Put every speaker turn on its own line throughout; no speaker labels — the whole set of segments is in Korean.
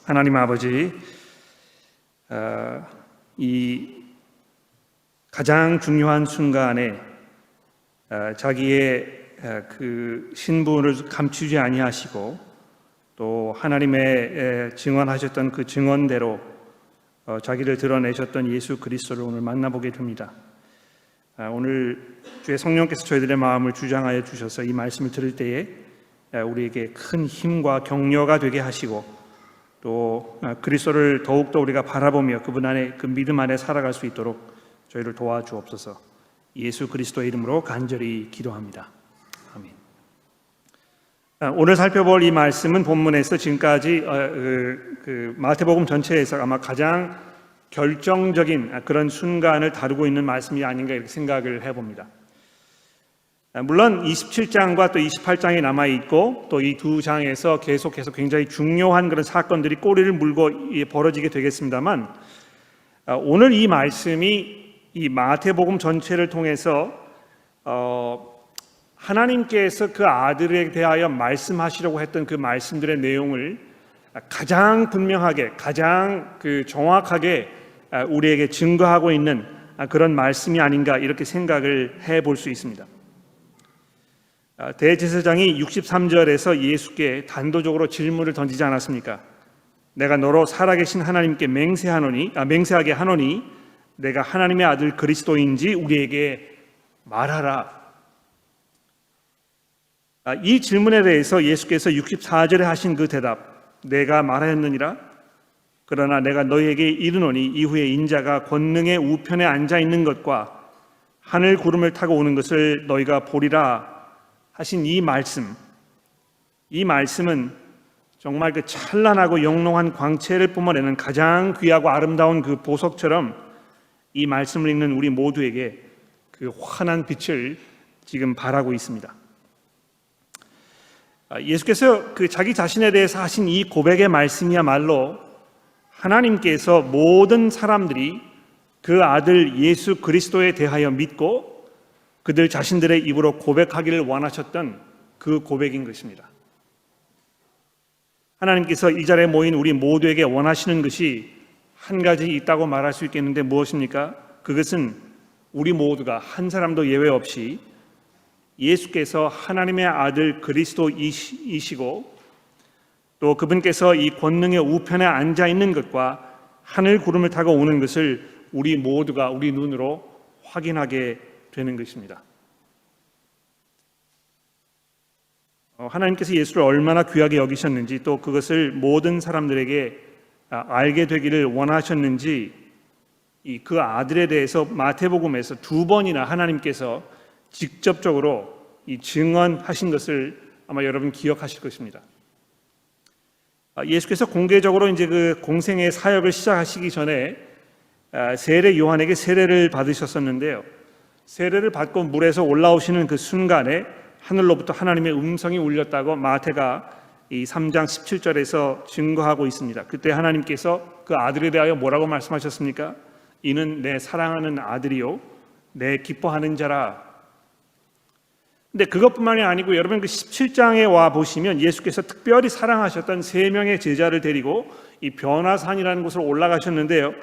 하나님 아버지, 이 가장 중요한 순간에 자기의 그 신분을 감추지 아니하시고 또 하나님의 증언하셨던 그 증언대로 자기를 드러내셨던 예수 그리스도를 오늘 만나보게 됩니다. 오늘 주의 성령께서 저희들의 마음을 주장하여 주셔서 이 말씀을 들을 때에 우리에게 큰 힘과 격려가 되게 하시고 또 그리스도를 더욱더 우리가 바라보며 그분 안에, 그 믿음 안에 살아갈 수 있도록 저희를 도와주옵소서. 예수 그리스도의 이름으로 간절히 기도합니다. 아멘. 오늘 살펴볼 이 말씀은 본문에서 지금까지 마태복음 전체에서 아마 가장 결정적인 그런 순간을 다루고 있는 말씀이 아닌가 이렇게 생각을 해봅니다. 물론 27장과 또 28장이 남아있고 또 이 두 장에서 계속해서 굉장히 중요한 그런 사건들이 꼬리를 물고 벌어지게 되겠습니다만, 오늘 이 말씀이 이 마태복음 전체를 통해서 하나님께서 그 아들에 대하여 말씀하시려고 했던 그 말씀들의 내용을 가장 분명하게, 가장 정확하게 우리에게 증거하고 있는 그런 말씀이 아닌가 이렇게 생각을 해볼 수 있습니다. 대제사장이 63절에서 예수께 단도적으로 질문을 던지지 않았습니까? 내가 너로 살아계신 하나님께 맹세하게 하노니 내가 하나님의 아들 그리스도인지 우리에게 말하라. 이 질문에 대해서 예수께서 64절에 하신 그 대답, 내가 말하였느니라. 그러나 내가 너희에게 이르노니 이후에 인자가 권능의 우편에 앉아 있는 것과 하늘 구름을 타고 오는 것을 너희가 보리라 하신 이 말씀은 정말 그 찬란하고 영롱한 광채를 뿜어내는 가장 귀하고 아름다운 그 보석처럼 이 말씀을 읽는 우리 모두에게 그 환한 빛을 지금 발하고 있습니다. 예수께서 자기 자신에 대해서 하신 이 고백의 말씀이야말로 하나님께서 모든 사람들이 그 아들 예수 그리스도에 대하여 믿고 그들 자신들의 입으로 고백하기를 원하셨던 그 고백인 것입니다. 하나님께서 이 자리에 모인 우리 모두에게 원하시는 것이 한 가지 있다고 말할 수 있겠는데 무엇입니까? 그것은 우리 모두가 한 사람도 예외 없이 예수께서 하나님의 아들 그리스도이시고 또 그분께서 이 권능의 우편에 앉아 있는 것과 하늘 구름을 타고 오는 것을 우리 모두가 우리 눈으로 확인하게 되는 것입니다. 하나님께서 예수를 얼마나 귀하게 여기셨는지 또 그것을 모든 사람들에게 알게 되기를 원하셨는지 그 아들에 대해서 마태복음에서 두 번이나 하나님께서 직접적으로 증언하신 것을 아마 여러분 기억하실 것입니다. 예수께서 공개적으로 이제 그 공생의 사역을 시작하시기 전에 세례 요한에게 세례를 받으셨었는데요. 세례를 받고 물에서 올라오시는 그 순간에 하늘로부터 하나님의 음성이 울렸다고 마태가 이 3장 17절에서 증거하고 있습니다. 그때 하나님께서 그 아들에 대하여 뭐라고 말씀하셨습니까? 이는 내 사랑하는 아들이요 내 기뻐하는 자라. 근데 그것뿐만이 아니고 여러분 그 17장에 와 보시면 예수께서 특별히 사랑하셨던 3명의 제자를 데리고 이 변화산이라는 곳으로 올라가셨는데요.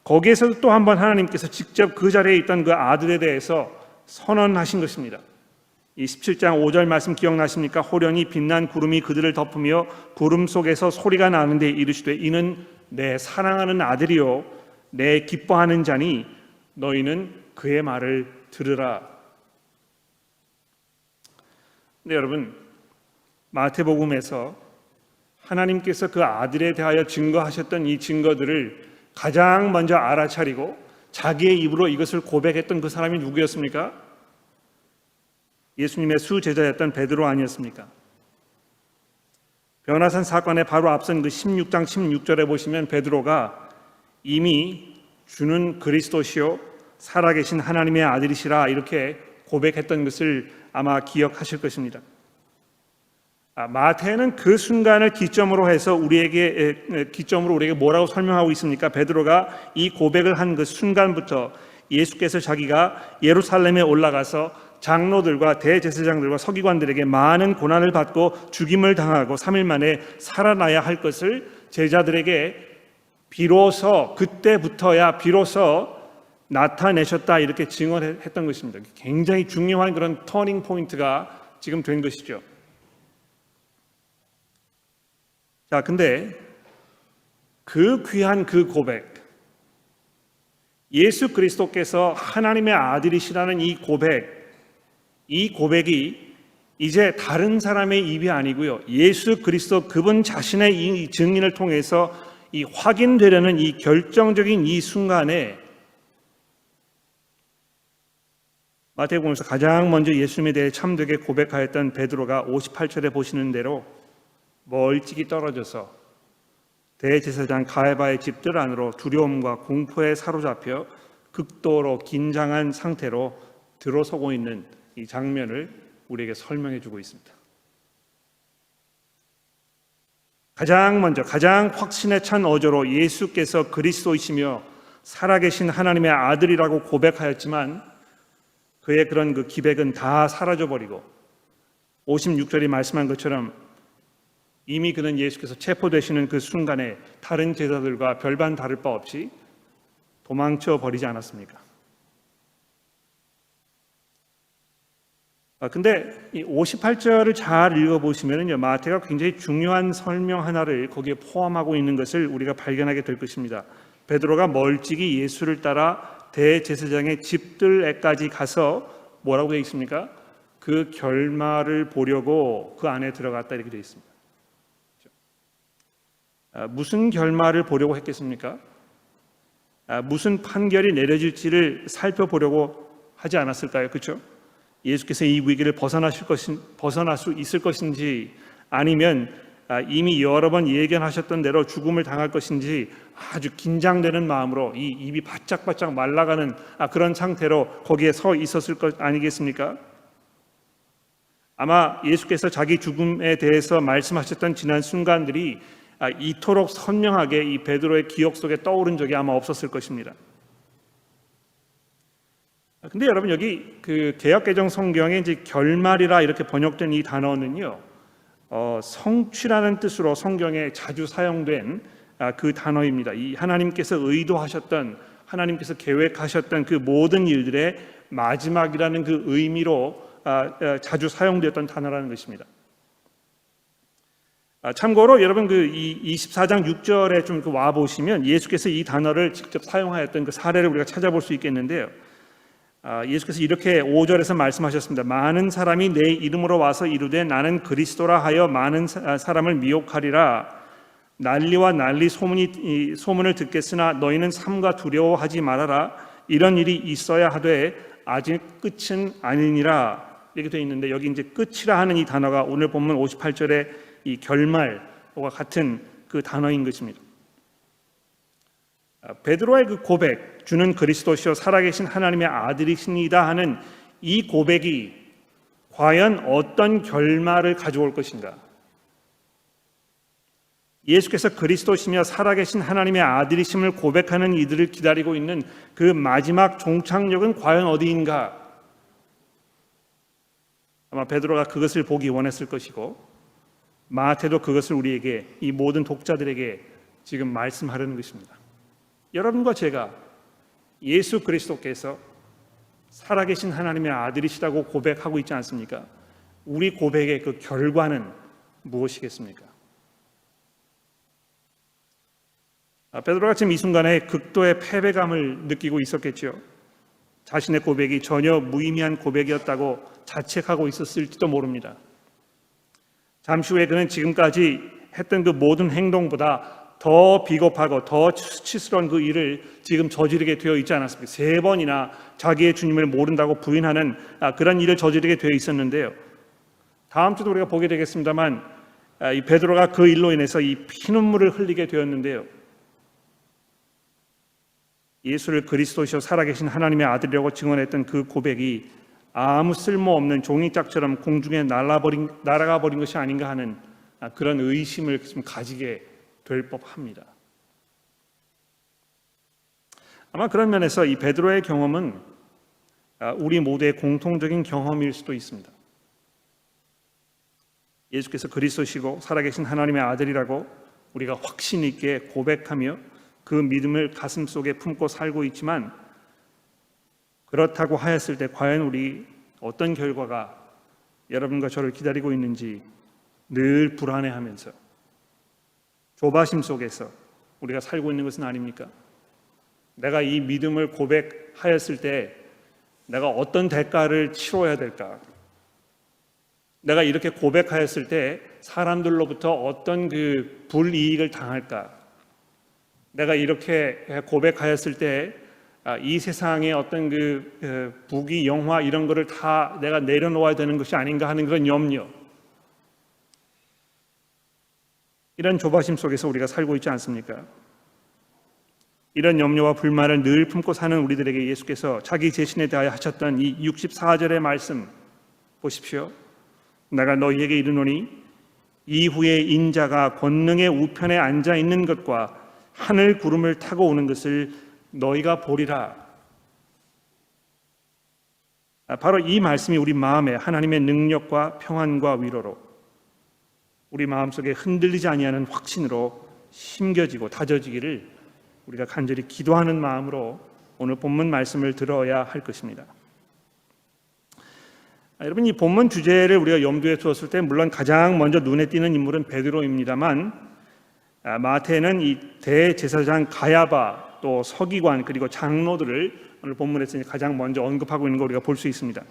거기에서도 또 한 번 하나님께서 직접 그 자리에 있던 그 아들에 대해서 선언하신 것입니다. 이 17장 5절 말씀 기억나십니까? 호련히 빛난 구름이 그들을 덮으며 구름 속에서 소리가 나는데 이르시되 이는 내 사랑하는 아들이요 내 기뻐하는 자니 너희는 그의 말을 들으라. 네, 여러분, 마태복음에서 하나님께서 그 아들에 대하여 증거하셨던 이 증거들을 가장 먼저 알아차리고 자기의 입으로 이것을 고백했던 그 사람이 누구였습니까? 예수님의 수제자였던 베드로 아니었습니까? 변화산 사건에 바로 앞선 그 16장 16절에 보시면 베드로가 이미 주는 그리스도시요 살아계신 하나님의 아들이시라 이렇게 고백했던 것을 아마 기억하실 것입니다. 마태는 그 순간을 기점으로 해서 우리에게 뭐라고 설명하고 있습니까? 베드로가 이 고백을 한 그 순간부터 예수께서 자기가 예루살렘에 올라가서 장로들과 대제사장들과 서기관들에게 많은 고난을 받고 죽임을 당하고 3일 만에 살아나야 할 것을 제자들에게 비로소 그때부터야 비로소 나타내셨다 이렇게 증언했던 것입니다. 굉장히 중요한 그런 터닝 포인트가 지금 된 것이죠. 자, 근데 그 귀한 그 고백, 예수 그리스도께서 하나님의 아들이시라는 이 고백이 이제 다른 사람의 입이 아니고요, 예수 그리스도 그분 자신의 이 증인을 통해서 이 확인되려는 이 결정적인 이 순간에 마태복음에서 가장 먼저 예수님에 대해 참되게 고백하였던 베드로가 58절에 보시는 대로 멀찍이 떨어져서 대제사장 가야바의 집들 안으로 두려움과 공포에 사로잡혀 극도로 긴장한 상태로 들어서고 있는 이 장면을 우리에게 설명해 주고 있습니다. 가장 먼저 가장 확신에 찬 어조로 예수께서 그리스도이시며 살아계신 하나님의 아들이라고 고백하였지만 그의 그런 그 기백은 다 사라져버리고 56절이 말씀한 것처럼 이미 그는 예수께서 체포되시는 그 순간에 다른 제자들과 별반 다를 바 없이 도망쳐 버리지 않았습니까? 근데 이 58절을 잘 읽어보시면요, 마태가 굉장히 중요한 설명 하나를 거기에 포함하고 있는 것을 우리가 발견하게 될 것입니다. 베드로가 멀찍이 예수를 따라 대제사장의 집들에까지 가서 뭐라고 되어 있습니까? 그 결말을 보려고 그 안에 들어갔다 이렇게 되어 있습니다. 무슨 결말을 보려고 했겠습니까? 무슨 판결이 내려질지를 살펴보려고 하지 않았을까요? 그렇죠? 예수께서 이 위기를 벗어날 수 있을 것인지, 아니면 이미 여러 번 예견하셨던 대로 죽음을 당할 것인지 아주 긴장되는 마음으로 이 입이 바짝바짝 말라가는 그런 상태로 거기에 서 있었을 것 아니겠습니까? 아마 예수께서 자기 죽음에 대해서 말씀하셨던 지난 순간들이 이토록 선명하게 이 베드로의 기억 속에 떠오른 적이 아마 없었을 것입니다. 근데 여러분, 여기 그 개역개정 성경에 이제 결말이라 이렇게 번역된 이 단어는요, 성취라는 뜻으로 성경에 자주 사용된 그 단어입니다. 이 하나님께서 의도하셨던, 하나님께서 계획하셨던 그 모든 일들의 마지막이라는 그 의미로 자주 사용되었던 단어라는 것입니다. 참고로 여러분, 이 24장 6절에 좀 와 보시면 예수께서 이 단어를 직접 사용하였던 그 사례를 우리가 찾아볼 수 있겠는데요. 예수께서 이렇게 5절에서 말씀하셨습니다. 많은 사람이 내 이름으로 와서 이르되 나는 그리스도라 하여 많은 사람을 미혹하리라. 난리와 난리 소문을 듣겠으나 너희는 삼가 두려워하지 말아라. 이런 일이 있어야 하되 아직 끝은 아니니라. 이렇게 되어 있는데, 여기 이제 끝이라 하는 이 단어가 오늘 본문 58절의 이 결말과 같은 그 단어인 것입니다. 베드로의 그 고백, 주는 그리스도시요 살아계신 하나님의 아들이십니다 하는 이 고백이 과연 어떤 결말을 가져올 것인가? 예수께서 그리스도시며 살아계신 하나님의 아들이심을 고백하는 이들을 기다리고 있는 그 마지막 종착역은 과연 어디인가? 아마 베드로가 그것을 보기 원했을 것이고, 마태도 그것을 우리에게, 이 모든 독자들에게 지금 말씀하려는 것입니다. 여러분과 제가 예수 그리스도께서 살아계신 하나님의 아들이시라고 고백하고 있지 않습니까? 우리 고백의 그 결과는 무엇이겠습니까? 베드로가 지금 이 순간에 극도의 패배감을 느끼고 있었겠죠. 자신의 고백이 전혀 무의미한 고백이었다고 자책하고 있었을지도 모릅니다. 잠시 후에 그는 지금까지 했던 그 모든 행동보다 더 비겁하고 더 수치스러운 그 일을 지금 저지르게 되어 있지 않았습니까? 3번이나 자기의 주님을 모른다고 부인하는 그런 일을 저지르게 되어 있었는데요. 다음 주도 우리가 보게 되겠습니다만, 이 베드로가 그 일로 인해서 이 피눈물을 흘리게 되었는데요. 예수를 그리스도시요 살아계신 하나님의 아들이라고 증언했던 그 고백이 아무 쓸모없는 종이짝처럼 공중에 날아가 버린 것이 아닌가 하는 그런 의심을 좀 가지게 될 법합니다. 아마 그런 면에서 이 베드로의 경험은 우리 모두의 공통적인 경험일 수도 있습니다. 예수께서 그리스도시고 살아계신 하나님의 아들이라고 우리가 확신 있게 고백하며 그 믿음을 가슴속에 품고 살고 있지만, 그렇다고 하였을 때 과연 우리 어떤 결과가 여러분과 저를 기다리고 있는지 늘 불안해하면서 조바심 속에서 우리가 살고 있는 것은 아닙니까? 내가 이 믿음을 고백하였을 때 내가 어떤 대가를 치러야 될까? 내가 이렇게 고백하였을 때 사람들로부터 어떤 그 불이익을 당할까? 내가 이렇게 고백하였을 때 이 세상의 어떤 그 부귀 영화 이런 거를 다 내가 내려놓아야 되는 것이 아닌가 하는 그런 염려, 이런 조바심 속에서 우리가 살고 있지 않습니까? 이런 염려와 불만을 늘 품고 사는 우리들에게 예수께서 자기 자신에 대하여 하셨던 이 64절의 말씀 보십시오. 내가 너희에게 이르노니 이후에 인자가 권능의 우편에 앉아 있는 것과 하늘 구름을 타고 오는 것을 너희가 보리라. 바로 이 말씀이 우리 마음에 하나님의 능력과 평안과 위로로, 우리 마음속에 흔들리지 아니하는 확신으로 심겨지고 다져지기를 우리가 간절히 기도하는 마음으로 오늘 본문 말씀을 들어야 할 것입니다. 여러분, 이 본문 주제를 우리가 염두에 두었을 때 물론 가장 먼저 눈에 띄는 인물은 베드로입니다만, 마태는 이 대제사장 가야바, 또 서기관, 그리고 장로들을 오늘 본문에서 가장 먼저 언급하고 있는 거 우리가 볼 수 있습니다.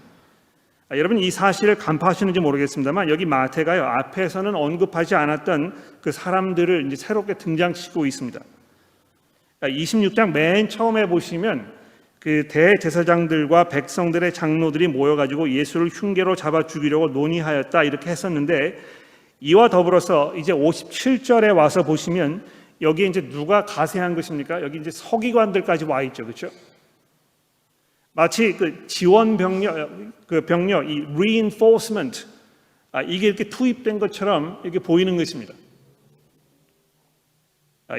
여러분, 이 사실을 간파하시는지 모르겠습니다만 여기 마태가요, 앞에서는 언급하지 않았던 그 사람들을 이제 새롭게 등장시키고 있습니다. 26장 맨 처음에 보시면 그 대제사장들과 백성들의 장로들이 모여가지고 예수를 흉계로 잡아 죽이려고 논의하였다, 이렇게 했었는데, 이와 더불어서 이제 57절에 와서 보시면 여기에 이제 누가 가세한 것입니까? 여기 이제 서기관들까지 와 있죠, 그렇죠? 마치 그 지원 병력, 이 reinforcement, 이게 이렇게 투입된 것처럼 이렇게 보이는 것입니다.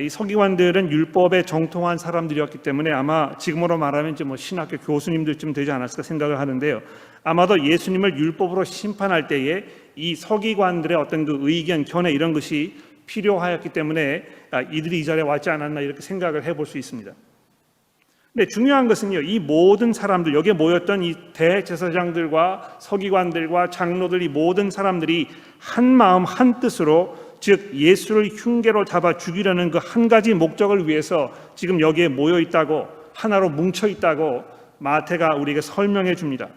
이 서기관들은 율법에 정통한 사람들이었기 때문에 아마 지금으로 말하면 이제 뭐 신학교 교수님들쯤 되지 않았을까 생각을 하는데요. 아마도 예수님을 율법으로 심판할 때에 이 서기관들의 어떤 그 의견, 견해 이런 것이 필요하였기 때문에 이들이 이 자리에 왔지 않았나 이렇게 생각을 해볼 수 있습니다. 근데 중요한 것은요, 이 모든 사람들, 여기에 모였던 이 대제사장들과 서기관들과 장로들, 이 모든 사람들이 한 마음 한 뜻으로, 즉 예수를 흉계로 잡아 죽이려는 그 한 가지 목적을 위해서 지금 여기에 모여 있다고, 하나로 뭉쳐 있다고 마태가 우리에게 설명해 줍니다.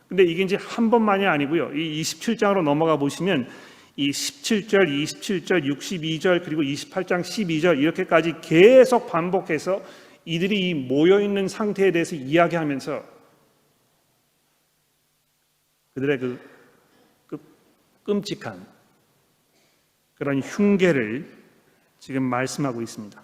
근데 이게 이제 한 번만이 아니고요, 이 27장으로 넘어가 보시면 이 17절, 27절, 62절, 그리고 28장 12절 이렇게까지 계속 반복해서 이들이 모여 있는 상태에 대해서 이야기하면서 그들의 그 끔찍한 그런 흉계를 지금 말씀하고 있습니다.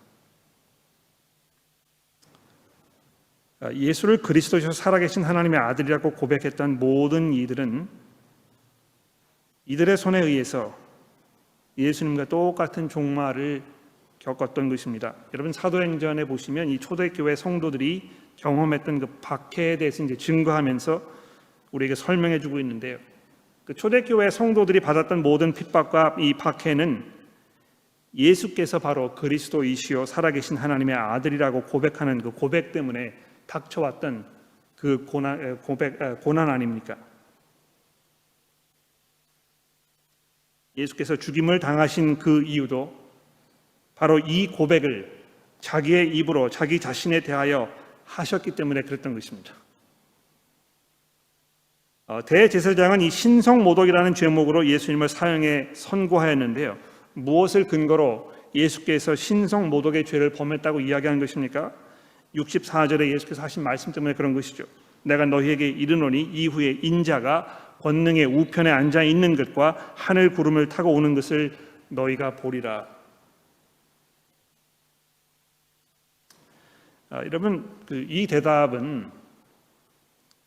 예수를 그리스도시로 살아계신 하나님의 아들이라고 고백했던 모든 이들은 이들의 손에 의해서 예수님과 똑같은 종말을 겪었던 것입니다. 여러분, 사도행전에 보시면 이 초대교회 성도들이 경험했던 그 박해에 대해서 이제 증거하면서 우리에게 설명해주고 있는데요. 그 초대교회 성도들이 받았던 모든 핍박과 이 박해는 예수께서 바로 그리스도이시요 살아계신 하나님의 아들이라고 고백하는 그 고백 때문에 닥쳐왔던 그 고난 아닙니까? 예수께서 죽임을 당하신 그 이유도 바로 이 고백을 자기의 입으로 자기 자신에 대하여 하셨기 때문에 그랬던 것입니다. 대제사장은 이 신성모독이라는 제목으로 예수님을 사형에 선고하였는데요. 무엇을 근거로 예수께서 신성모독의 죄를 범했다고 이야기한 것입니까? 64절에 예수께서 하신 말씀 때문에 그런 것이죠. 내가 너희에게 이르노니 이후에 인자가 권능의 우편에 앉아 있는 것과 하늘 구름을 타고 오는 것을 너희가 보리라. 여러분, 이 대답은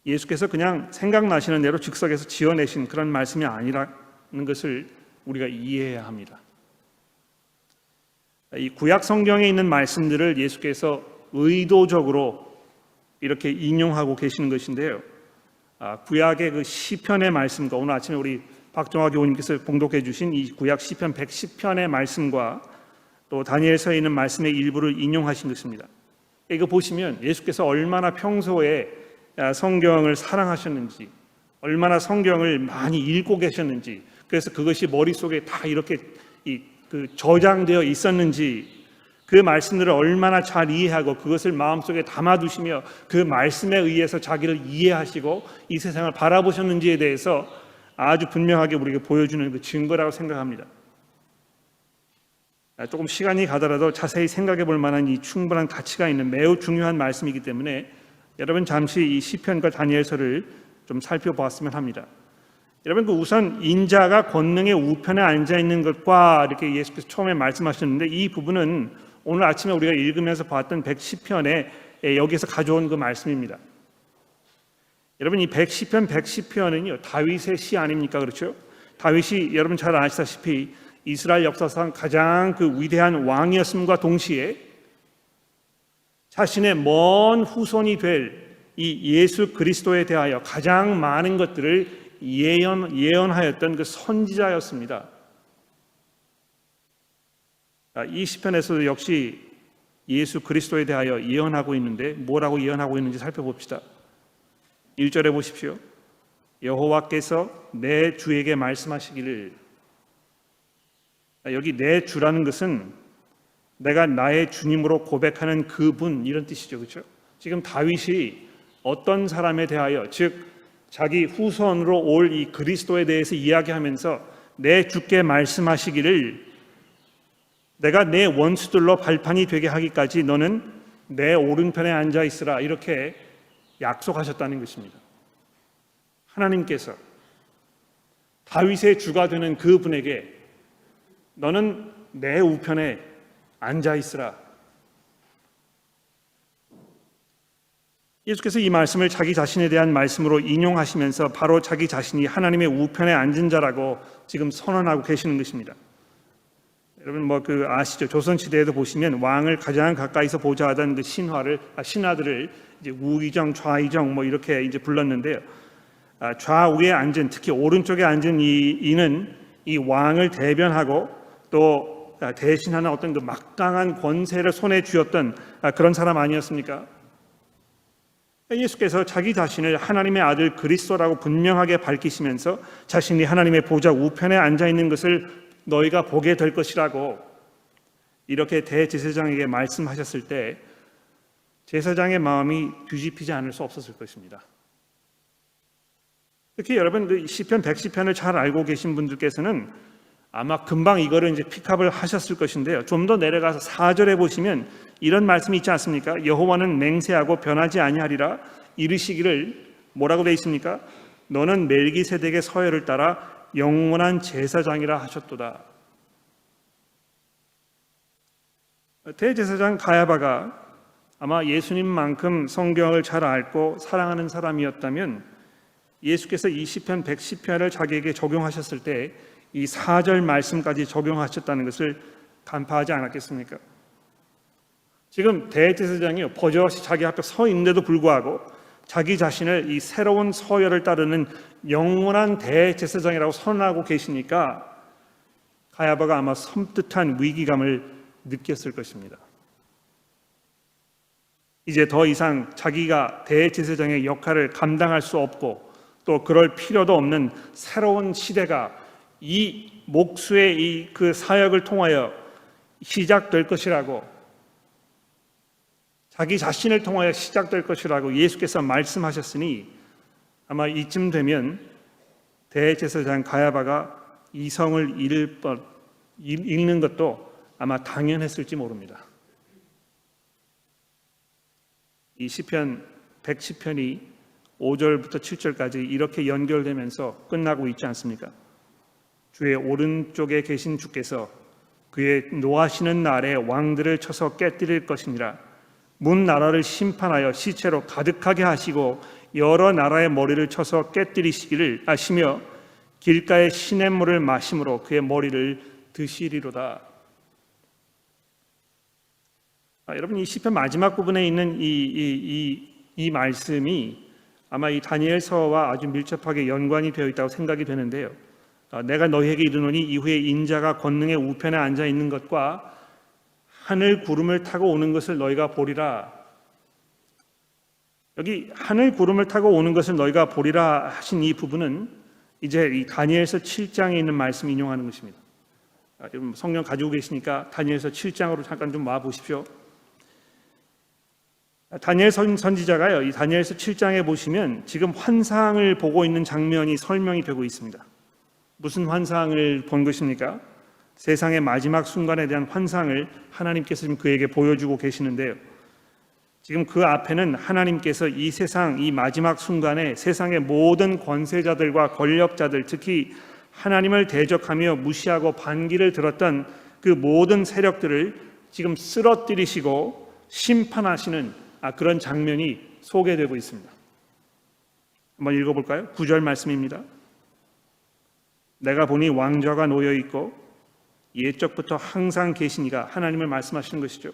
예수께서 그냥 생각나시는 대로 즉석에서 지어내신 그런 말씀이 아니라는 것을 우리가 이해해야 합니다. 이 구약 성경에 있는 말씀들을 예수께서 의도적으로 이렇게 인용하고 계시는 것인데요. 구약의 그 시편의 말씀과 오늘 아침에 우리 박정화 교우님께서 봉독해 주신 이 구약 시편 110편의 말씀과 또 다니엘서에 있는 말씀의 일부를 인용하신 것입니다. 이거 보시면 예수께서 얼마나 평소에 성경을 사랑하셨는지, 얼마나 성경을 많이 읽고 계셨는지, 그래서 그것이 머릿속에 다 이렇게 저장되어 있었는지, 그 말씀들을 얼마나 잘 이해하고 그것을 마음속에 담아두시며 그 말씀에 의해서 자기를 이해하시고 이 세상을 바라보셨는지에 대해서 아주 분명하게 우리에게 보여주는 그 증거라고 생각합니다. 조금 시간이 가더라도 자세히 생각해 볼 만한 이 충분한 가치가 있는 매우 중요한 말씀이기 때문에 여러분 잠시 이 시편과 다니엘서를 좀 살펴보았으면 합니다. 여러분 우선 인자가 권능의 우편에 앉아 있는 것과 이렇게 예수께서 처음에 말씀하셨는데, 이 부분은 오늘 아침에 우리가 읽으면서 봤던 110편에 여기에서 가져온 그 말씀입니다. 여러분 이 110편은요 다윗의 시 아닙니까? 그렇죠? 다윗이 여러분 잘 아시다시피 이스라엘 역사상 가장 그 위대한 왕이었음과 동시에 자신의 먼 후손이 될 이 예수 그리스도에 대하여 가장 많은 것들을 예언하였던 그 선지자였습니다. 이 시편에서도 역시 예수 그리스도에 대하여 예언하고 있는데 뭐라고 예언하고 있는지 살펴봅시다. 1절에 보십시오. 여호와께서 내 주에게 말씀하시기를. 여기 내 주라는 것은 내가 나의 주님으로 고백하는 그분, 이런 뜻이죠. 그렇죠? 지금 다윗이 어떤 사람에 대하여, 즉 자기 후손으로 올 이 그리스도에 대해서 이야기하면서 내 주께 말씀하시기를, 내가 내 원수들로 발판이 되게 하기까지 너는 내 오른편에 앉아 있으라, 이렇게 약속하셨다는 것입니다. 하나님께서 다윗의 주가 되는 그분에게 너는 내 우편에 앉아 있으라. 예수께서 이 말씀을 자기 자신에 대한 말씀으로 인용하시면서 바로 자기 자신이 하나님의 우편에 앉은 자라고 지금 선언하고 계시는 것입니다. 여러분 아시죠? 조선 시대에도 보시면 왕을 가장 가까이서 보자 하던 그 신하들을 이제 우의정, 좌의정 이렇게 이제 불렀는데요. 좌우에 앉은, 특히 오른쪽에 앉은 이는 이 왕을 대변하고 또 대신하는 어떤 그 막강한 권세를 손에 쥐었던 그런 사람 아니었습니까? 예수께서 자기 자신을 하나님의 아들 그리스도라고 분명하게 밝히시면서 자신이 하나님의 보좌 우편에 앉아 있는 것을 너희가 보게 될 것이라고 이렇게 대제사장에게 말씀하셨을 때 제사장의 마음이 뒤집히지 않을 수 없었을 것입니다. 특히 여러분 시편 110편을 잘 알고 계신 분들께서는 아마 금방 이거를 이제 픽업을 하셨을 것인데요. 좀 더 내려가서 4절에 보시면 이런 말씀이 있지 않습니까? 여호와는 맹세하고 변하지 아니하리라 이르시기를, 뭐라고 되어 있습니까? 너는 멜기세덱의 서열을 따라 영원한 제사장이라 하셨도다. 대제사장 가야바가 아마 예수님만큼 성경을 잘 알고 사랑하는 사람이었다면 예수께서 이 시편 110편을 자기에게 적용하셨을 때 이 4절 말씀까지 적용하셨다는 것을 간파하지 않았겠습니까? 지금 대제사장이 버젓이 자기 앞에 서 있는데도 불구하고 자기 자신을 이 새로운 서열을 따르는 영원한 대제사장이라고 선언하고 계시니까 가야바가 아마 섬뜩한 위기감을 느꼈을 것입니다. 이제 더 이상 자기가 대제사장의 역할을 감당할 수 없고 또 그럴 필요도 없는 새로운 시대가 이 목수의 그 사역을 통하여 시작될 것이라고, 자기 자신을 통하여 시작될 것이라고 예수께서 말씀하셨으니 아마 이쯤 되면 대제사장 가야바가 이 성을 읽는 것도 아마 당연했을지 모릅니다. 이 시편 110편이 5절부터 7절까지 이렇게 연결되면서 끝나고 있지 않습니까? 주의 오른쪽에 계신 주께서 그의 노하시는 날에 왕들을 쳐서 깨뜨릴 것이니라. 문 나라를 심판하여 시체로 가득하게 하시고 여러 나라의 머리를 쳐서 깨뜨리시기를 하시며 길가의 시냇물을 마심으로 그의 머리를 드시리로다. 여러분 이 시편 마지막 부분에 있는 이 말씀이 아마 이 다니엘서와 아주 밀접하게 연관이 되어 있다고 생각이 되는데요. 내가 너희에게 이르노니 이후에 인자가 권능의 우편에 앉아 있는 것과 하늘 구름을 타고 오는 것을 너희가 보리라. 여기 하늘 구름을 타고 오는 것을 너희가 보리라 하신 이 부분은 이제 이 다니엘서 7장에 있는 말씀 인용하는 것입니다. 성경 가지고 계시니까 다니엘서 7장으로 잠깐 좀 와 보십시오. 다니엘 선지자가요, 이 다니엘서 7장에 보시면 지금 환상을 보고 있는 장면이 설명이 되고 있습니다. 무슨 환상을 본 것입니까? 세상의 마지막 순간에 대한 환상을 하나님께서 지금 그에게 보여주고 계시는데요. 지금 그 앞에는 하나님께서 이 세상, 이 마지막 순간에 세상의 모든 권세자들과 권력자들, 특히 하나님을 대적하며 무시하고 반기를 들었던 그 모든 세력들을 지금 쓰러뜨리시고 심판하시는 그런 장면이 소개되고 있습니다. 한번 읽어볼까요? 9절 말씀입니다. 내가 보니 왕좌가 놓여 있고 옛적부터 항상 계시니가, 하나님을 말씀하시는 것이죠.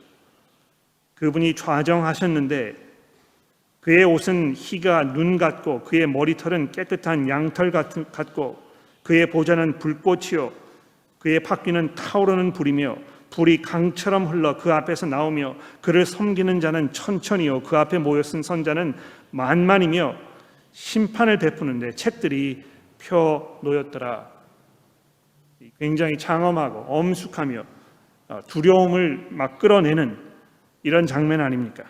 그분이 좌정하셨는데 그의 옷은 희가 눈 같고 그의 머리털은 깨끗한 양털 같고 그의 보좌는 불꽃이요 그의 팥귀는 타오르는 불이며 불이 강처럼 흘러 그 앞에서 나오며 그를 섬기는 자는 천천히요 그 앞에 모여 쓴 선자는 만만이며 심판을 베푸는데 책들이 펴 놓였더라. 굉장히 장엄하고 엄숙하며 두려움을 막 끌어내는 이런 장면 아닙니까?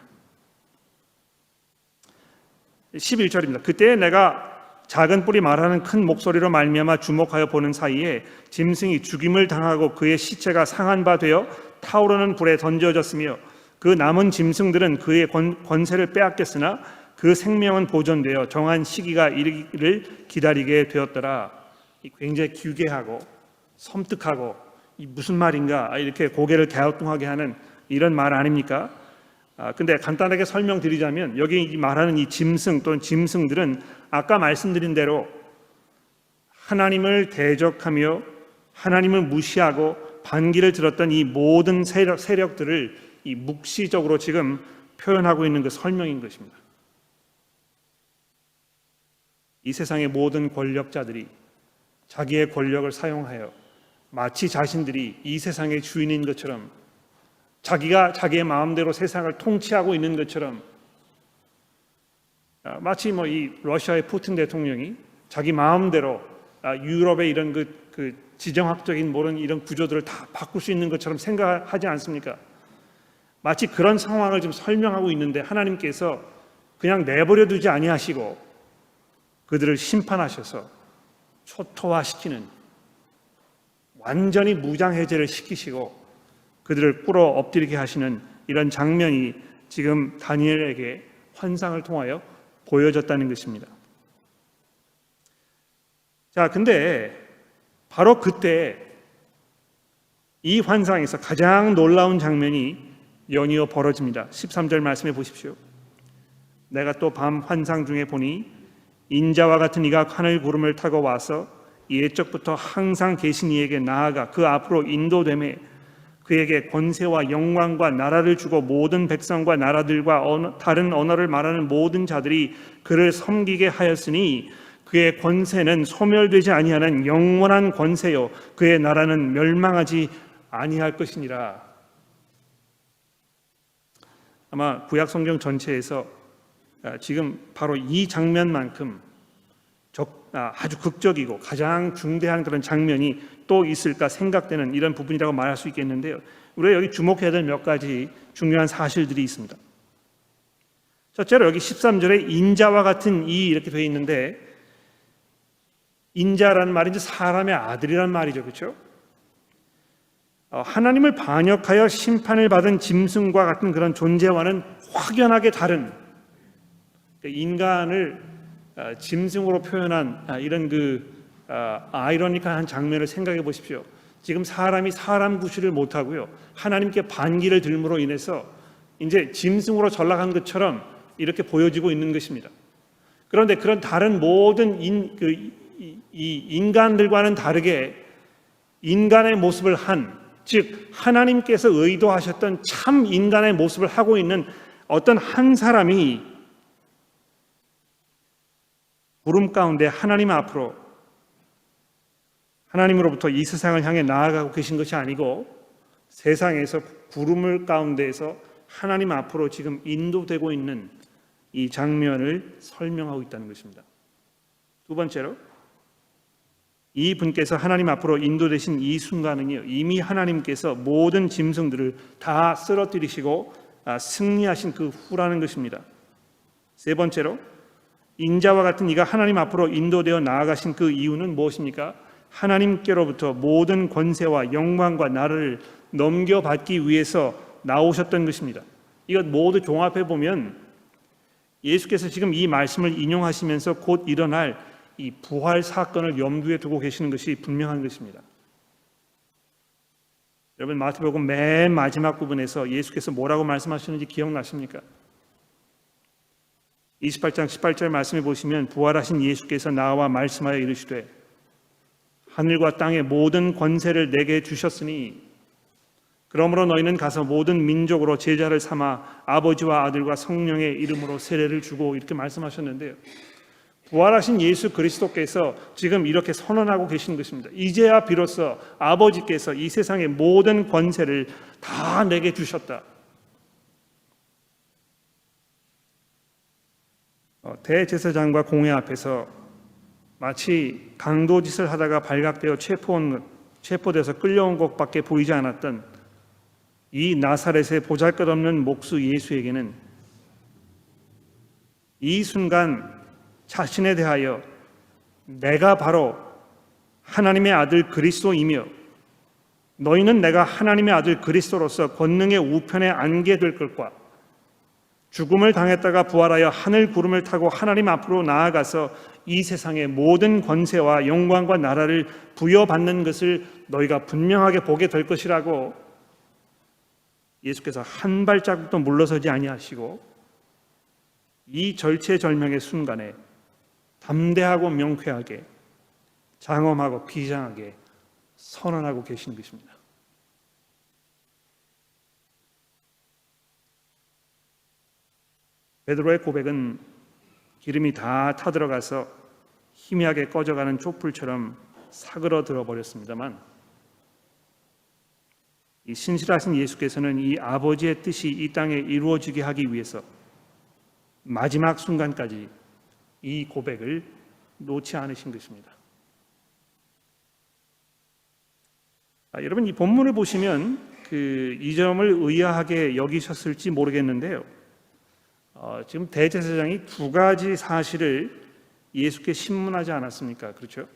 11절입니다. 그때 내가 작은 뿔이 말하는 큰 목소리로 말미암아 주목하여 보는 사이에 짐승이 죽임을 당하고 그의 시체가 상한 바 되어 타오르는 불에 던져졌으며 그 남은 짐승들은 그의 권세를 빼앗겼으나 그 생명은 보존되어 정한 시기가 이르기를 기다리게 되었더라. 굉장히 기괴하고 섬뜩하고 이 무슨 말인가 이렇게 고개를 갸우뚱하게 하는 이런 말 아닙니까? 근데 간단하게 설명드리자면 여기 말하는 이 짐승 또는 짐승들은 아까 말씀드린 대로 하나님을 대적하며 하나님을 무시하고 반기를 들었던 이 모든 세력들을 이 묵시적으로 지금 표현하고 있는 그 설명인 것입니다. 이 세상의 모든 권력자들이 자기의 권력을 사용하여 마치 자신들이 이 세상의 주인인 것처럼, 자기가 자기의 마음대로 세상을 통치하고 있는 것처럼, 마치 이 러시아의 푸틴 대통령이 자기 마음대로 유럽의 이런 그 지정학적인 모든 이런 구조들을 다 바꿀 수 있는 것처럼 생각하지 않습니까? 마치 그런 상황을 지금 설명하고 있는데 하나님께서 그냥 내버려 두지 아니하시고 그들을 심판하셔서 초토화시키는, 완전히 무장해제를 시키시고 그들을 꿇어 엎드리게 하시는 이런 장면이 지금 다니엘에게 환상을 통하여 보여졌다는 것입니다. 자, 근데 바로 그때 이 환상에서 가장 놀라운 장면이 연이어 벌어집니다. 13절 말씀해 보십시오. 내가 또 밤 환상 중에 보니 인자와 같은 이가 하늘 구름을 타고 와서 옛적부터 항상 계신 이에게 나아가 그 앞으로 인도되매 그에게 권세와 영광과 나라를 주고 모든 백성과 나라들과 다른 언어를 말하는 모든 자들이 그를 섬기게 하였으니 그의 권세는 소멸되지 아니하는 영원한 권세요 그의 나라는 멸망하지 아니할 것이니라. 아마 구약 성경 전체에서 지금 바로 이 장면만큼 아주 극적이고 가장 중대한 그런 장면이 또 있을까 생각되는 이런 부분이라고 말할 수 있겠는데요. 우리가 여기 주목해야 될 몇 가지 중요한 사실들이 있습니다. 첫째로 여기 13절에 인자와 같은 이 이렇게 되어 있는데, 인자라는 말이 이제 사람의 아들이란 말이죠. 그렇죠? 하나님을 반역하여 심판을 받은 짐승과 같은 그런 존재와는 확연하게 다른, 인간을 짐승으로 표현한 이런 아이러니컬한 장면을 생각해 보십시오. 지금 사람이 사람 구실을 못하고요, 하나님께 반기를 들므로 인해서 이제 짐승으로 전락한 것처럼 이렇게 보여지고 있는 것입니다. 그런데 그런 다른 모든 인간들과는 다르게 인간의 모습을 즉 하나님께서 의도하셨던 참 인간의 모습을 하고 있는 어떤 한 사람이 구름 가운데 하나님 앞으로, 하나님으로부터 이 세상을 향해 나아가고 계신 것이 아니고 세상에서 구름 가운데에서 하나님 앞으로 지금 인도되고 있는 이 장면을 설명하고 있다는 것입니다. 두 번째로, 이 분께서 하나님 앞으로 인도되신 이 순간은요, 이미 하나님께서 모든 짐승들을 다 쓰러뜨리시고 승리하신 그 후라는 것입니다. 세 번째로, 인자와 같은 이가 하나님 앞으로 인도되어 나아가신 그 이유는 무엇입니까? 하나님께로부터 모든 권세와 영광과 나라를 넘겨받기 위해서 나오셨던 것입니다. 이것 모두 종합해 보면 예수께서 지금 이 말씀을 인용하시면서 곧 일어날 이 부활 사건을 염두에 두고 계시는 것이 분명한 것입니다. 여러분, 마태복음 맨 마지막 부분에서 예수께서 뭐라고 말씀하시는지 기억나십니까? 28장 18절 말씀해 보시면 부활하신 예수께서 나와 말씀하여 이르시되 하늘과 땅의 모든 권세를 내게 주셨으니 그러므로 너희는 가서 모든 민족으로 제자를 삼아 아버지와 아들과 성령의 이름으로 세례를 주고, 이렇게 말씀하셨는데요, 부활하신 예수 그리스도께서 지금 이렇게 선언하고 계시는 것입니다. 이제야 비로소 아버지께서 이 세상의 모든 권세를 다 내게 주셨다. 대제사장과 공회 앞에서 마치 강도짓을 하다가 발각되어 체포돼서 끌려온 것밖에 보이지 않았던 이 나사렛의 보잘것없는 목수 예수에게는 이 순간 자신에 대하여 내가 바로 하나님의 아들 그리스도이며 너희는 내가 하나님의 아들 그리스도로서 권능의 우편에 앉게 될 것과 죽음을 당했다가 부활하여 하늘 구름을 타고 하나님 앞으로 나아가서 이 세상의 모든 권세와 영광과 나라를 부여받는 것을 너희가 분명하게 보게 될 것이라고 예수께서 한 발자국도 물러서지 아니하시고 이 절체절명의 순간에 담대하고 명쾌하게 장엄하고 비장하게 선언하고 계신 것입니다. 베드로의 고백은 기름이 다 타들어가서 희미하게 꺼져가는 촛불처럼 사그러들어 버렸습니다만, 이 신실하신 예수께서는 이 아버지의 뜻이 이 땅에 이루어지게 하기 위해서 마지막 순간까지 이 고백을 놓지 않으신 것입니다. 여러분, 이 본문을 보시면 이 점을 의아하게 여기셨을지 모르겠는데요, 지금 대제사장이 두 가지 사실을 예수께 신문하지 않았습니까? 그렇죠?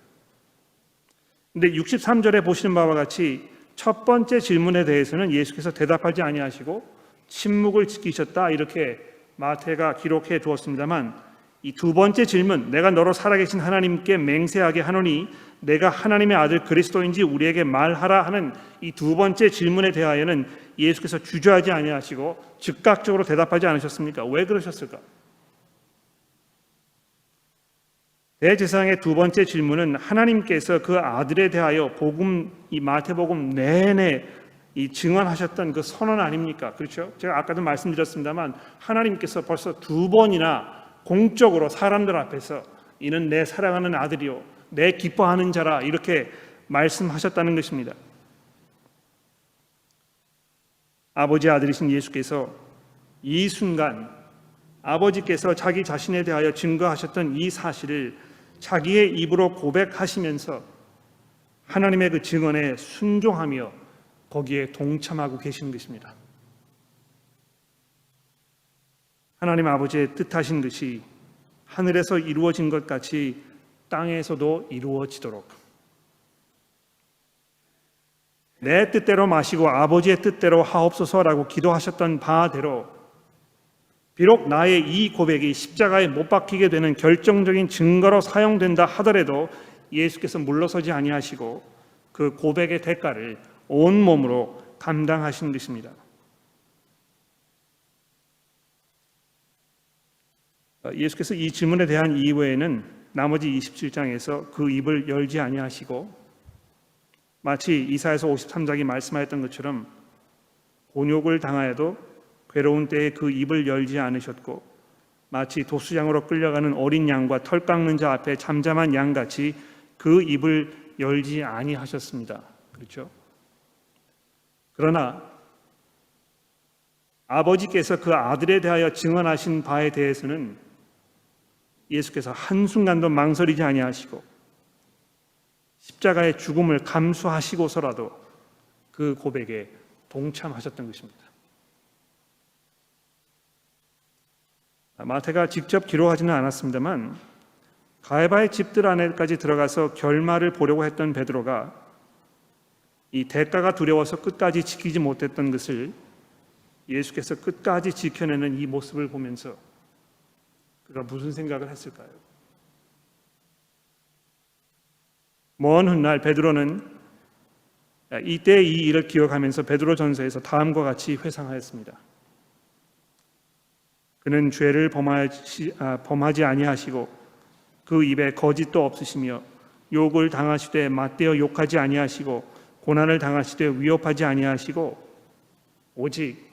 근데 63절에 보시는 바와 같이 첫 번째 질문에 대해서는 예수께서 대답하지 아니하시고 침묵을 지키셨다, 이렇게 마태가 기록해 두었습니다만, 이 두 번째 질문, 내가 너로 살아계신 하나님께 맹세하게 하노니 내가 하나님의 아들 그리스도인지 우리에게 말하라 하는 이 두 번째 질문에 대하여는 예수께서 주저하지 아니하시고 즉각적으로 대답하지 않으셨습니까? 왜 그러셨을까? 대제사장의 두 번째 질문은 하나님께서 그 아들에 대하여 이 마태복음 내내 이 증언하셨던 그 선언 아닙니까? 그렇죠? 제가 아까도 말씀드렸습니다만 하나님께서 벌써 두 번이나 공적으로 사람들 앞에서 이는 내 사랑하는 아들이요 내 기뻐하는 자라, 이렇게 말씀하셨다는 것입니다. 아버지 아들이신 예수께서 이 순간 아버지께서 자기 자신에 대하여 증거하셨던 이 사실을 자기의 입으로 고백하시면서 하나님의 그 증언에 순종하며 거기에 동참하고 계시는 것입니다. 하나님 아버지의 뜻하신 것이 하늘에서 이루어진 것 같이 땅에서도 이루어지도록 내 뜻대로 마시고 아버지의 뜻대로 하옵소서라고 기도하셨던 바대로 비록 나의 이 고백이 십자가에 못 박히게 되는 결정적인 증거로 사용된다 하더라도 예수께서 물러서지 아니하시고 그 고백의 대가를 온몸으로 감당하신 것입니다. 예수께서 이 질문에 대한 이후에는 나머지 27장에서 그 입을 열지 아니하시고 마치 이사야서 53장이 말씀하였던 것처럼 곤욕을 당하여도 괴로운 때에 그 입을 열지 않으셨고 마치 도수장으로 끌려가는 어린 양과 털 깎는 자 앞에 잠잠한 양같이 그 입을 열지 아니하셨습니다. 그렇죠? 그러나 아버지께서 그 아들에 대하여 증언하신 바에 대해서는 예수께서 한순간도 망설이지 아니하시고 십자가의 죽음을 감수하시고서라도 그 고백에 동참하셨던 것입니다. 마태가 직접 기록하지는 않았습니다만 가야바의 집들 안에까지 들어가서 결말을 보려고 했던 베드로가 이 대가가 두려워서 끝까지 지키지 못했던 것을 예수께서 끝까지 지켜내는 이 모습을 보면서 그가 무슨 생각을 했을까요? 먼 훗날 베드로는 이때 이 일을 기억하면서 베드로전서에서 다음과 같이 회상하였습니다. 그는 죄를 범하지 아니하시고 그 입에 거짓도 없으시며 욕을 당하시되 맞대어 욕하지 아니하시고 고난을 당하시되 위협하지 아니하시고 오직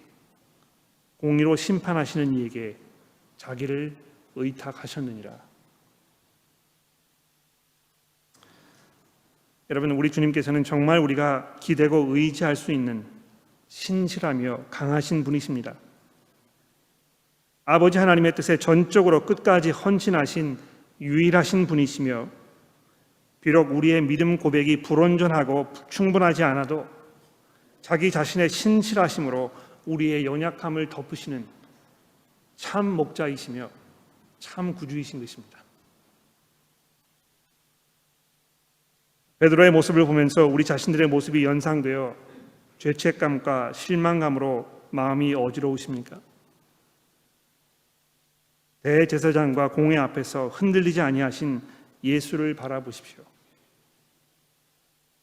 공의로 심판하시는 이에게 자기를 의탁하셨느니라. 여러분, 우리 주님께서는 정말 우리가 기대고 의지할 수 있는 신실하며 강하신 분이십니다. 아버지 하나님의 뜻에 전적으로 끝까지 헌신하신 유일하신 분이시며 비록 우리의 믿음 고백이 불온전하고 충분하지 않아도 자기 자신의 신실하심으로 우리의 연약함을 덮으시는 참 목자이시며 참 구주이신 것입니다. 베드로의 모습을 보면서 우리 자신들의 모습이 연상되어 죄책감과 실망감으로 마음이 어지러우십니까? 대제사장과 공회 앞에서 흔들리지 아니하신 예수를 바라보십시오.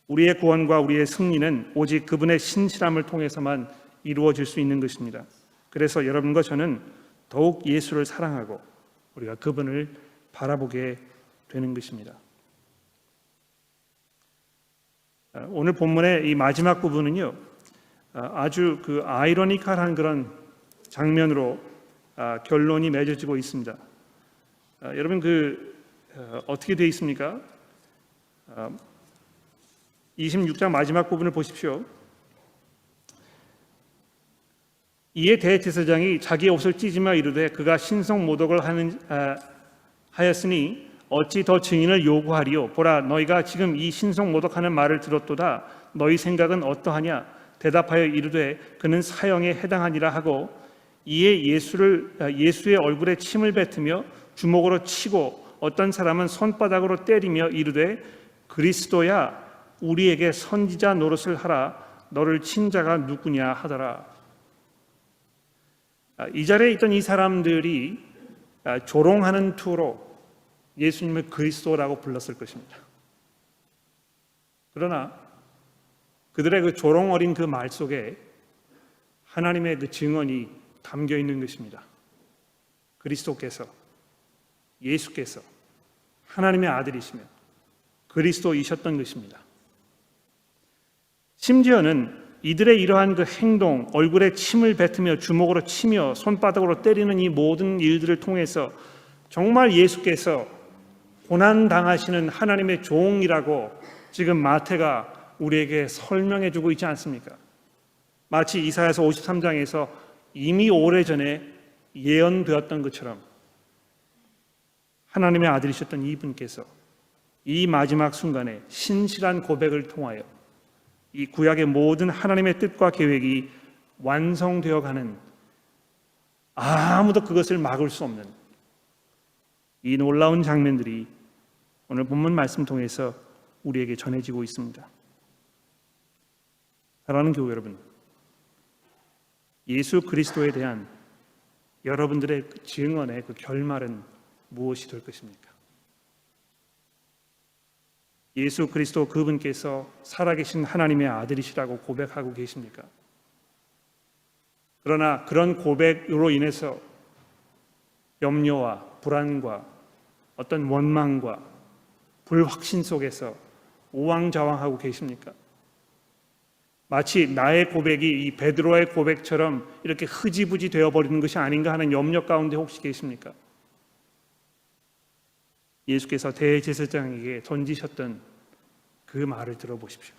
우리의 구원과 우리의 승리는 오직 그분의 신실함을 통해서만 이루어질 수 있는 것입니다. 그래서 여러분과 저는 더욱 예수를 사랑하고 우리가 그분을 바라보게 되는 것입니다. 오늘 본문의 이 마지막 부분은요, 아주 그 아이러니컬한 그런 장면으로 결론이 맺어지고 있습니다. 여러분 어떻게 되어 있습니까? 26장 마지막 부분을 보십시오. 이에 대제사장이 자기의 옷을 찢으며 이르되 그가 신성 모독을 하였으니 어찌 더 증인을 요구하리요? 보라, 너희가 지금 이 신성 모독하는 말을 들었도다. 너희 생각은 어떠하냐? 대답하여 이르되 그는 사형에 해당하니라 하고 이에 예수의 얼굴에 침을 뱉으며 주먹으로 치고 어떤 사람은 손바닥으로 때리며 이르되 그리스도야 우리에게 선지자 노릇을 하라. 너를 친 자가 누구냐 하더라. 이 자리에 있던 이 사람들이 조롱하는 투로 예수님을 그리스도라고 불렀을 것입니다. 그러나 그들의 그 조롱 어린 그 말 속에 하나님의 그 증언이 담겨 있는 것입니다. 그리스도께서, 예수께서 하나님의 아들이시며 그리스도이셨던 것입니다. 심지어는 이들의 이러한 그 행동, 얼굴에 침을 뱉으며 주먹으로 치며 손바닥으로 때리는 이 모든 일들을 통해서 정말 예수께서 고난당하시는 하나님의 종이라고 지금 마태가 우리에게 설명해 주고 있지 않습니까? 마치 이사야서 53장에서 이미 오래전에 예언되었던 것처럼 하나님의 아들이셨던 이분께서 이 마지막 순간에 신실한 고백을 통하여 이 구약의 모든 하나님의 뜻과 계획이 완성되어 가는, 아무도 그것을 막을 수 없는 이 놀라운 장면들이 오늘 본문 말씀 통해서 우리에게 전해지고 있습니다. 사랑하는 교회 여러분, 예수 그리스도에 대한 여러분들의 증언의 그 결말은 무엇이 될 것입니까? 예수 그리스도 그분께서 살아계신 하나님의 아들이시라고 고백하고 계십니까? 그러나 그런 고백으로 인해서 염려와 불안과 어떤 원망과 불확신 속에서 우왕좌왕하고 계십니까? 마치 나의 고백이 이 베드로의 고백처럼 이렇게 흐지부지 되어버리는 것이 아닌가 하는 염려 가운데 혹시 계십니까? 예수께서 대제사장에게 던지셨던 그 말을 들어보십시오.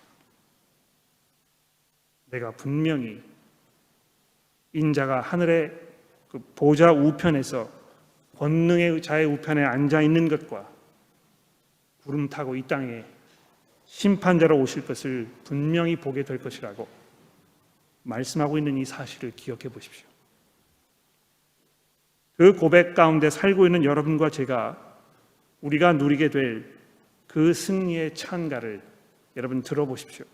내가 분명히 인자가 하늘의 그 보좌 우편에서 권능의 자의 우편에 앉아 있는 것과 구름 타고 이 땅에 심판자로 오실 것을 분명히 보게 될 것이라고 말씀하고 있는 이 사실을 기억해 보십시오. 그 고백 가운데 살고 있는 여러분과 제가 우리가 누리게 될 그 승리의 찬가를 여러분 들어보십시오.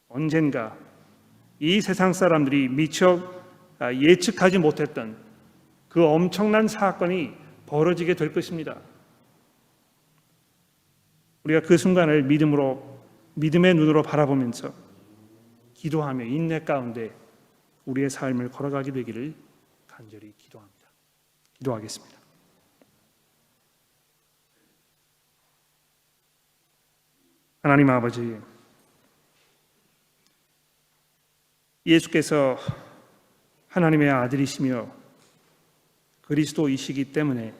언젠가 이 세상 사람들이 미처 예측하지 못했던 그 엄청난 사건이 벌어지게 될 것입니다. 우리가 그 순간을 믿음의 눈으로 바라보면서 기도하며 인내 가운데 우리의 삶을 걸어가게 되기를 간절히 기도합니다. 기도하겠습니다. 하나님 아버지, 예수께서 하나님의 아들이시며 그리스도이시기 때문에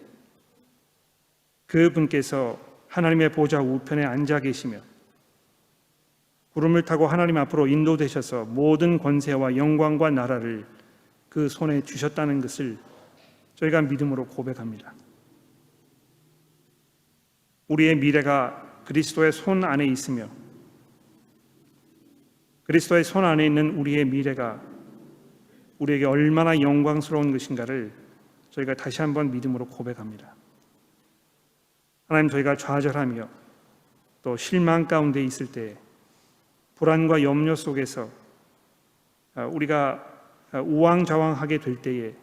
그분께서 하나님의 보좌 우편에 앉아 계시며 구름을 타고 하나님 앞으로 인도되셔서 모든 권세와 영광과 나라를 그 손에 주셨다는 것을 저희가 믿음으로 고백합니다. 우리의 미래가 그리스도의 손 안에 있으며 그리스도의 손 안에 있는 우리의 미래가 우리에게 얼마나 영광스러운 것인가를 저희가 다시 한번 믿음으로 고백합니다. 하나님, 저희가 좌절하며 또 실망 가운데 있을 때 불안과 염려 속에서 우리가 우왕좌왕하게 될 때에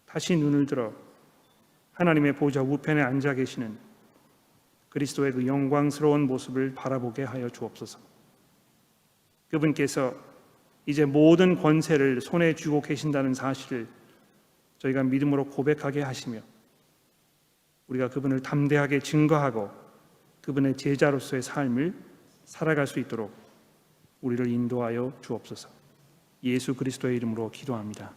다시 눈을 들어 하나님의 보좌 우편에 앉아 계시는 그리스도의 그 영광스러운 모습을 바라보게 하여 주옵소서. 그분께서 이제 모든 권세를 손에 쥐고 계신다는 사실을 저희가 믿음으로 고백하게 하시며 우리가 그분을 담대하게 증거하고 그분의 제자로서의 삶을 살아갈 수 있도록 우리를 인도하여 주옵소서. 예수 그리스도의 이름으로 기도합니다.